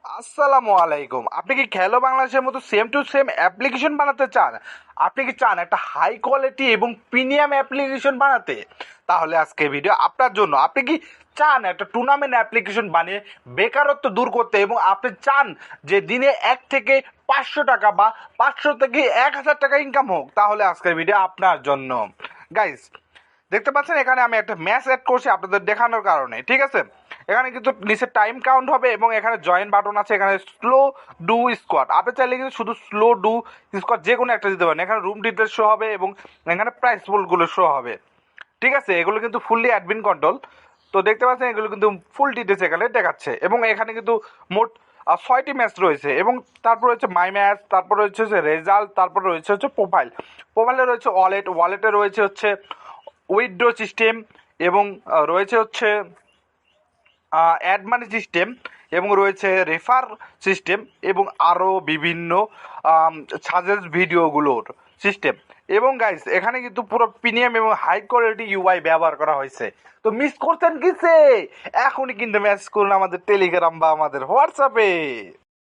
আসসালামু আলাইকুম। আপনি কি খেলো বাংলাদেশের মতো সেম টু সেম অ্যাপ্লিকেশন বানাতে চান? আপনি কি চান একটা হাই কোয়ালিটি এবং প্রিমিয়াম অ্যাপ্লিকেশন বানাতে? তাহলে আজকে ভিডিও আপনার জন্য। আপনি কি চান একটা টুর্নামেন্ট অ্যাপ্লিকেশন বানিয়ে বেকারত্ব দূর করতে, এবং আপনি চান যে দিনে 1 থেকে 500 টাকা বা 500 থেকে 1000 টাকা ইনকাম হোক? তাহলে আজকের ভিডিও আপনার জন্য। গাইস, দেখতে পাচ্ছেন এখানে আমি একটা ম্যাচ অ্যাড করছি আপনাদের দেখানোর কারণে, ঠিক আছে? এখানে কিন্তু নিচে টাইম কাউন্ট হবে এবং এখানে জয়েন বাটন আছে, এখানে স্লো ডু স্কোয়াড। আপনি চাইলে কিন্তু শুধু স্লো ডু স্কোয়াড যে কোনো একটা দিতে পারেন। এখানে রুম ডিটেলস শো হবে এবং এখানে প্রাইস গুলো শো হবে, ঠিক আছে? এগুলো কিন্তু ফুললি অ্যাডমিন কন্ট্রোল। তো দেখতে পাচ্ছেন এগুলো কিন্তু ফুল ডিটেলস এখানে দেখাচ্ছে, এবং এখানে কিন্তু মোট 6টি ম্যাচ রয়েছে, এবং তারপর হচ্ছে মাই ম্যাচ, তারপর রয়েছে হচ্ছে রেজাল্ট, তারপর রয়েছে হচ্ছে প্রোফাইল। প্রোফাইলে রয়েছে ওয়ালেটে রয়েছে হচ্ছে উইথড্র সিস্টেম, এবং রয়েছে হচ্ছে অ্যাড মানি সিস্টেম, এবং রয়েছে রেফার সিস্টেম, এবং আরও বিভিন্ন সাজেস্ট ভিডিওগুলোর সিস্টেম। এবং গাইস, এখানে কিন্তু পুরো প্রিমিয়াম এবং হাই কোয়ালিটি ইউআই ব্যবহার করা হয়েছে। তো মিস করছেন কিসে? এখনই কিন্তু মেসেজ করুন আমাদের টেলিগ্রাম বা আমাদের হোয়াটসঅ্যাপে।